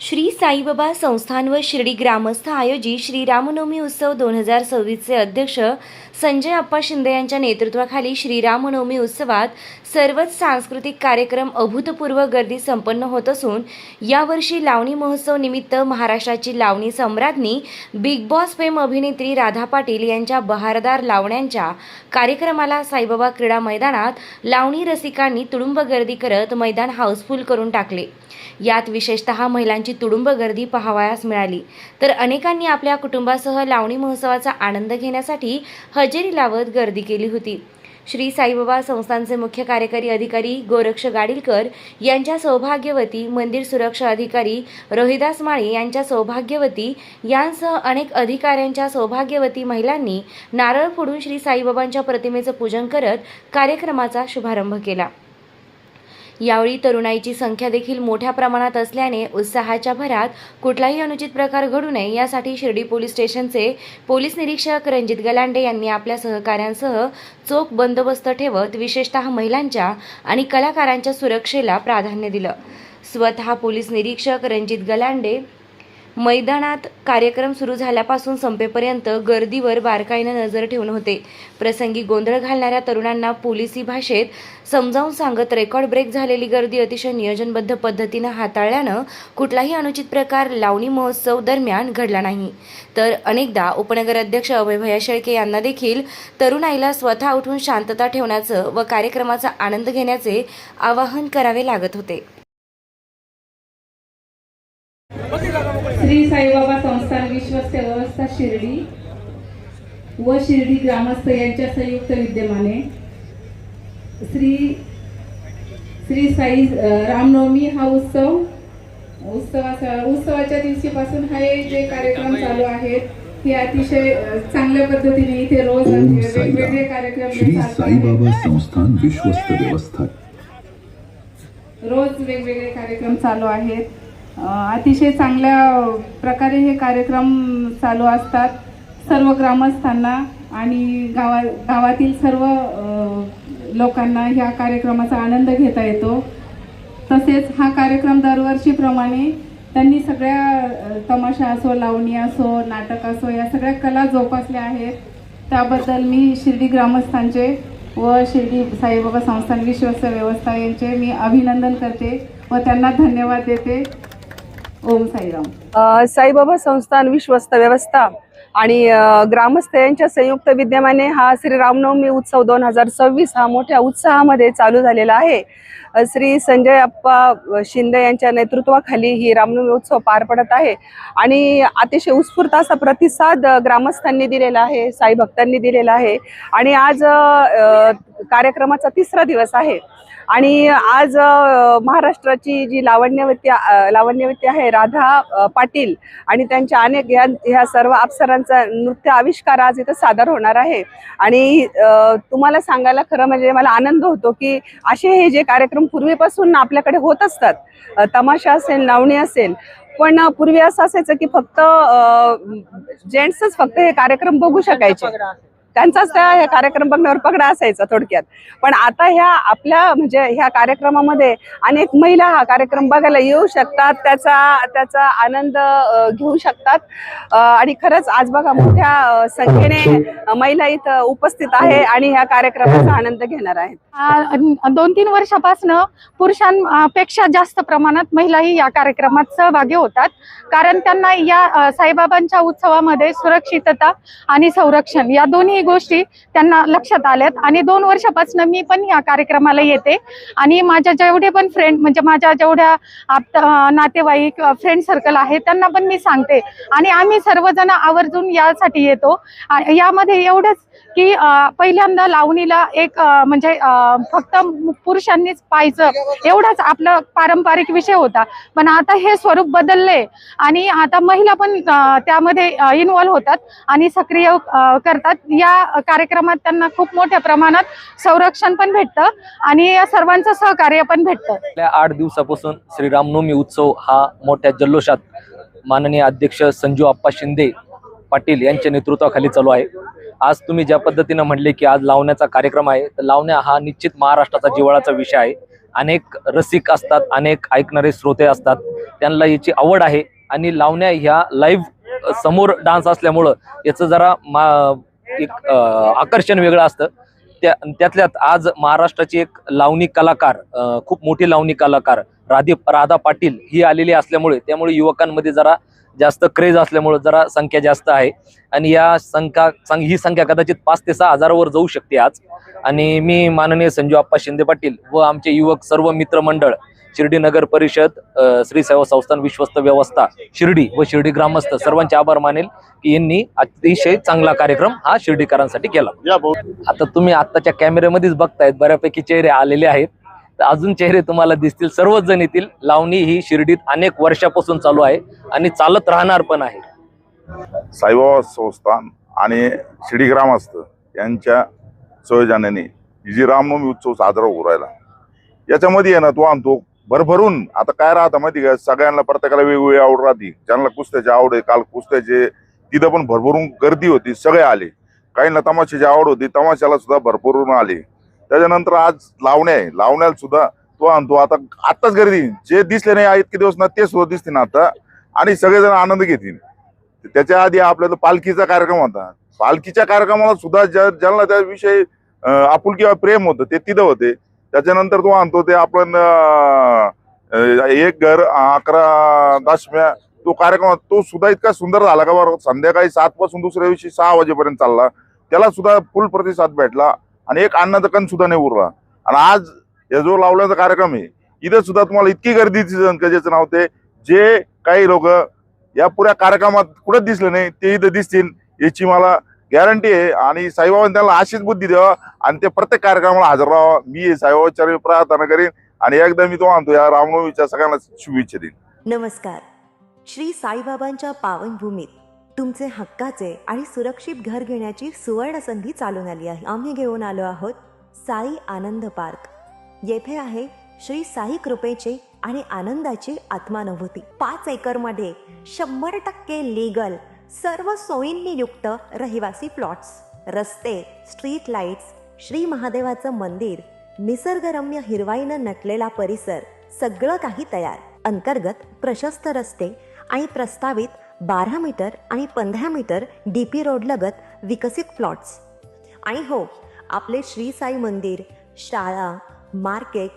श्री साईबाबा संस्थान व शिर्डी ग्रामस्थ आयोजित श्री रामनवमी उत्सव 2026 चे अध्यक्ष संजय अप्पा शिंदे यांच्या नेतृत्वाखाली श्री रामनवमी उत्सवात सर्वच सांस्कृतिक कार्यक्रम अभूतपूर्व गर्दी संपन्न होत असून यावर्षी लावणी महोत्सव निमित्त महाराष्ट्राची लावणी सम्राज्ञी बिग बॉस फेम अभिनेत्री राधा पाटील यांच्या बहारदार लावण्यांच्या कार्यक्रमाला साईबाबा क्रीडा मैदानात लावणी रसिकांनी तुडुंब गर्दी करत मैदान हाऊसफुल करून टाकले। यात विशेषतः महिलांची तुडुंब गर्दी पाहावयास मिळाली, तर अनेकांनी आपल्या कुटुंबासह लावणी महोत्सवाचा आनंद घेण्यासाठी हजेरी लावत गर्दी केली होती। श्री साईबाबा संस्थानचे मुख्य कार्यकारी अधिकारी गोरक्ष गाडीलकर यांच्या सौभाग्यवती, मंदिर सुरक्षा अधिकारी रोहिदास माळी यांच्या सौभाग्यवती यांसह अनेक अधिकाऱ्यांच्या सौभाग्यवती महिलांनी नारळ फोडून श्री साईबाबांच्या प्रतिमेचं पूजन करत कार्यक्रमाचा शुभारंभ केला। यावेळी तरुणाईची संख्या देखील मोठ्या प्रमाणात असल्याने उत्साहाच्या भरात कुठलाही अनुचित प्रकार घडू नये यासाठी शिर्डी पोलीस स्टेशनचे पोलीस निरीक्षक रणजित गलांडे यांनी आपल्या सहकाऱ्यांसह चोख बंदोबस्त ठेवत विशेषतः महिलांच्या आणि कलाकारांच्या सुरक्षेला प्राधान्य दिलं। स्वतः पोलीस निरीक्षक रणजित गलांडे मैदानात कार्यक्रम सुरू झाल्यापासून संपेपर्यंत गर्दीवर बारकाईने नजर ठेवून होते। प्रसंगी गोंधळ घालणाऱ्या तरुणांना पोलिसी भाषेत समजावून सांगत रेकॉर्ड ब्रेक झालेली गर्दी अतिशय नियोजनबद्ध पद्धतीने हाताळल्यानं कुठलाही अनुचित प्रकार लावणी महोत्सव दरम्यान घडला नाही। तर अनेकदा उपनगर अध्यक्ष अभय भैया शेळके यांना देखील तरुणाईला स्वतः उठून शांतता ठेवण्याचं व कार्यक्रमाचा आनंद घेण्याचे आवाहन करावे लागत होते। श्री साईबाबा संस्थान विश्वस्त व्यवस्था शिर्डी व शिर्डी ग्रामस्थ यांच्या संयुक्त विद्यमाने श्री साई रामनवमी हा उत्सवाच्या दिवशीपासून हे जे कार्यक्रम चालू आहेत हे अतिशय चांगल्या पद्धतीने इथे रोज वेगवेगळे कार्यक्रम श्री साईबाबा संस्थान विश्वस्त व्यवस्था रोज वेगवेगळे कार्यक्रम चालू आहेत। अतिशय चांगल्या प्रकारे हे कार्यक्रम चालू असतात। सर्व ग्रामस्थांना आणि गावातील सर्व लोकांना ह्या कार्यक्रमाचा आनंद घेता येतो। तसेच हा कार्यक्रम दरवर्षीप्रमाणे त्यांनी सगळ्या तमाशा असो, लावणी असो, नाटक असो या सगळ्या कला जोपासल्या आहेत। त्याबद्दल मी शिर्डी ग्रामस्थांचे व शिर्डी साईबाबा संस्थान विश्वस्त व्यवस्था यांचे मी अभिनंदन करते व त्यांना धन्यवाद देते। ओम साईराम। साईबाबा संस्थान विश्वस्त व्यवस्था आणि ग्रामस्थ यांच्या संयुक्त विद्यमाने हा श्री रामनवमी उत्सव 2026 हा मोठ्या उत्साहामध्ये चालू झालेला आहे। श्री संजय अप्पा शिंदे यांच्या नेतृत्वाखाली ही रामनवमी उत्सव पार पडत आहे आणि अतिशय उत्स्फूर्त असा प्रतिसाद ग्रामस्थांनी दिलेला आहे, साई भक्तांनी दिलेला आहे आणि आज कार्यक्रमाचा 3रा दिवस आहे आणि आज महाराष्ट्राची जी लावण्यवती आहे राधा पाटील आणि त्यांच्या अनेक ह्या सर्व अप्सरांचा नृत्य आविष्कार आज इथं सादर होणार आहे। आणि तुम्हाला सांगायला खरं म्हणजे मला आनंद होतो की असे हे जे कार्यक्रम पूर्वीपासून आपल्याकडे होत असतात, तमाशा असेल, लावणी असेल, पण पूर्वी असं असायचं की फक्त जेंट्सच फक्त हे कार्यक्रम बघू शकायचे, त्यांचाच त्या कार्यक्रम बघण्यावर पगडा असायचा थोडक्यात। पण आता ह्या आपल्या म्हणजे ह्या कार्यक्रमामध्ये अनेक महिला हा कार्यक्रम बघायला येऊ शकतात, त्याचा आनंद घेऊ शकतात आणि खरंच आज बघा मोठ्या संख्येने महिला इथं उपस्थित आहे आणि ह्या कार्यक्रमाचा आनंद घेणार आहेत। 2-3 वर्षापासून पुरुषांपेक्षा जास्त प्रमाणात महिलाही या कार्यक्रमात सहभागी होतात, कारण त्यांना या साईबाबांच्या उत्सवामध्ये सुरक्षितता आणि संरक्षण या दोन्ही गोष्टी त्यांना लक्षात आल्यात। आणि 2 वर्षापासून मी पण या कार्यक्रमाला येते आणि माझ्या जेवढे पण फ्रेंड म्हणजे माझ्या जेवढ्या नातेवाईक फ्रेंड सर्कल आहे त्यांना पण मी सांगते आणि आम्ही सर्वजण आवर्जून यासाठी येतो। यामध्ये एवढंच की पहिल्यांदा लावणीला एक म्हणजे फक्त पुरुषांनीच पाहायचं एवढाच आपला पारंपरिक विषय होता, पण आता हे स्वरूप बदलले आणि आता महिला पण त्यामध्ये इन्व्हॉल्व होतात आणि सक्रिय करतात। या कार्यक्रमात त्यांना खूप मोठ्या प्रमाणात संरक्षण पण भेटतं आणि या सर्वांचं सहकार्य पण भेटतं। 8 दिवसापासून श्री रामनवमी उत्सव हा मोठ्या जल्लोषात माननीय अध्यक्ष संजू अप्पा शिंदे पाटील यांच्या नेतृत्वाखाली चालू आहे। आज तुम्ही ज्या पद्धतीने म्हणले की आज लावण्याचा कार्यक्रम आहे, तर लावण्या हा निश्चित महाराष्ट्राचा जिव्हाळ्याचा विषय आहे अनेक रसिक असतात, अनेक ऐकणारे श्रोते असतात, त्यांना याची आवड आहे. आणि लावण्या ह्या लाईव्ह समोर डान्स असल्यामुळं याचं जरा एक आकर्षण वेगळं असतं. त्यातल्यात आज महाराष्ट्राची एक लावणी कलाकार, खूप मोठी लावणी कलाकार राधा पाटील ही आलेली असल्यामुळे त्यामुळे युवकांमध्ये जरा जास्त क्रेज असल्यामुळे जरा संख्या जास्त आहे. आणि ही संख्या कदाचित 5 ते 6 हजारावर जाऊ शकते आज. आणि मी माननीय संजू आप्पा शिंदे पाटील व आमचे युवक सर्व मित्रमंडळ, शिर्डी नगर परिषद, श्री साई संस्थान विश्वस्त व्यवस्था शिर्डी व शिर्डी ग्रामस्थ सर्वांचे आभार मानेल की यांनी अतिशय चांगला कार्यक्रम हा शिर्डीकरांसाठी केला. आता तुम्ही आत्ताच्या कॅमेऱ्यामध्येच बघतायत, बऱ्यापैकी चेहरे आलेले आहेत. तर अजून चेहरे तुम्हाला दिसतील, सर्वच जण येतील. लावणी ही शिर्डीत अनेक वर्षापासून चालू आहे आणि चालत राहणार पण आहे. साईबाबा संस्थान आणि शिर्डी ग्रामस्थ यांच्या संयोजनाने ही जी रामनवमी उत्सव साजरा होऊ राहिला, याच्यामध्ये आहे ना तो आणतो भरभरून. आता काय राहतं माहिती का, सगळ्यांना प्रत्येकाला वेगवेगळी आवड राहते. ज्यांना कुस्त्याची आवड आहे, काल कुस्त्याचे तिथं पण भरभरून गर्दी होती, सगळे आले. काहींना तमाशाची आवड होती, तमाशाला सुद्धा भरभरून आले. त्याच्यानंतर आज लावण्या आहे, लावण्याला सुद्धा तो आणतो. आताच गर्दी, जे दिसले नाही इतके दिवस ना ते सुद्धा दिसतील आता, आणि सगळेजण आनंद घेतील. त्याच्या आधी आपल्याला पालखीचा कार्यक्रम होता. पालखीच्या कार्यक्रमाला सुद्धा ज्यांना त्याविषयी आपुलकी किंवा प्रेम होतं ते तिथं होते. त्याच्यानंतर तो आणतो ते आपण एक घर 11 दशम्या तो कार्यक्रम, तो सुद्धा इतका सुंदर झाला का बरं. संध्याकाळी 7 पासून दुसऱ्या दिवशी 6 वाजेपर्यंत चालला. त्याला सुद्धा फुल प्रतिसाद भेटला आणि एक अन्नाचा कण सुद्धा नाही उरला. आणि आज या जो लावल्याचा कार्यक्रम आहे, इथं सुद्धा तुम्हाला इतकी गर्दी ज्याचं नाव ते जे काही लोक या पुऱ्या कार्यक्रमात कुठं दिसले नाही ते इथं दिसतील याची मला गॅरंटी आहे. आणि साईबाबांनी त्यांना अशीच बुद्धी द्यावा आणि ते प्रत्येक कार्यक्रमाला हजर राहावा, मी साईबाबांच्या प्रार्थना करीन. आणि एकदा मी तो आणतो या रामनवमीच्या सगळ्यांना शुभेच्छा देईन. नमस्कार. श्री साईबाबांच्या पावनभूमीत तुमचे हक्काचे आणि सुरक्षित घर घेण्याची सुवर्ण संधी चालून आली आहे. आम्ही घेऊन आलो आहोत साई आनंद पार्क. येथे आहे श्री साई कृपेची आणि आनंदाची आत्मानुभूती. 5 एकरमध्ये 100% लीगल, सर्व सोयींनी युक्त रहिवासी प्लॉट्स, रस्ते, स्ट्रीट लाईट्स, श्री महादेवाचं मंदिर, निसर्गरम्य हिरवाईनं नटलेला परिसर, सगळं काही तयार. अंतर्गत प्रशस्त रस्ते आणि प्रस्तावित 12 मीटर आणि 15 मीटर DP रोड लगत विकसित प्लॉट्स. आणि हो, आपले श्री साई मंदिर, शाळा, मार्केट,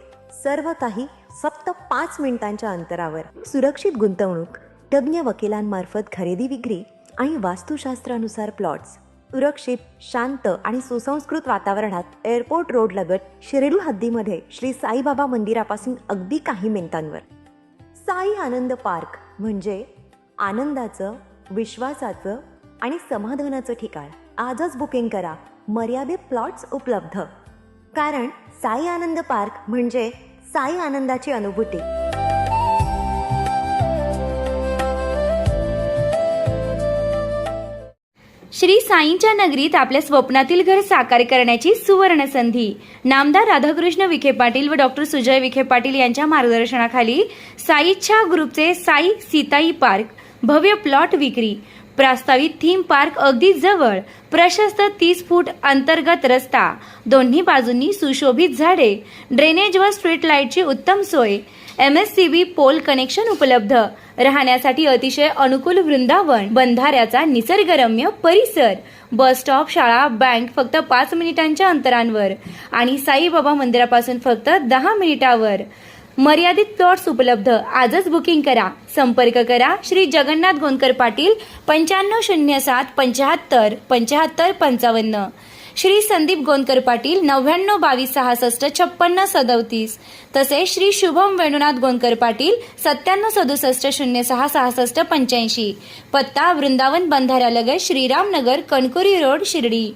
सर्व काही फक्त 5 मिनिटांच्या अंतरावर. सुरक्षित गुंतवणूक, तज्ज्ञ वकिलांमार्फत खरेदी विक्री आणि वास्तुशास्त्रानुसार प्लॉट्स. सुरक्षित, शांत आणि सुसंस्कृत वातावरणात एअरपोर्ट रोड लगत शिर्डी हद्दीमध्ये श्री साईबाबा मंदिरापासून अगदी काही मिनिटांवर. साई आनंद पार्क म्हणजे आनंदाचं, विश्वासाचं आणि समाधानाचं ठिकाण. आजच बुकिंग करा. मर्यादित प्लॉट्स उपलब्ध. कारण साई आनंद पार्क म्हणजे साई आनंदाची अनुभूती. श्री साईंच्या नगरीत आपल्या स्वप्नातील घर साकार करण्याची सुवर्ण संधी. नामदार राधाकृष्ण विखे पाटील व डॉक्टर सुजय विखे पाटील यांच्या मार्गदर्शनाखाली साईच्या ग्रुपचे साई सीताई पार्क, भव्य प्लॉट विक्री, प्रस्तावित थीम पार्क अगदी जवळ, प्रशस्त 30 फूट अंतर्गत रस्ता, दोन्ही बाजूंनी सुशोभित झाडे, ड्रेनेज व स्ट्रीट लाईटची उत्तम सोय, MSCB पोल कनेक्शन उपलब्ध, राहण्यासाठी अतिशय अनुकूल वृंदावन, बंधाऱ्याचा निसर्गरम्य परिसर, बस स्टॉप, शाळा, बँक फक्त 5 मिनिटांच्या अंतरांवर आणि साईबाबा मंदिरापासून फक्त 10 मिनिटावर. मर्यादित प्लॉट्स उपलब्ध. आजच बुकिंग करा. संपर्क करा श्री जगन्नाथ गोंदकर पाटील 9507 75 75 55, श्री संदीप गोंदकर पाटील 99 22 66 56 37, तसेच श्री शुभम वेणुनाथ गोंदकर पाटील 97 67 06 66 85. पत्ता वृंदावन बंधाऱ्यालगत श्रीराम नगर, कणकोरी रोड, शिर्डी.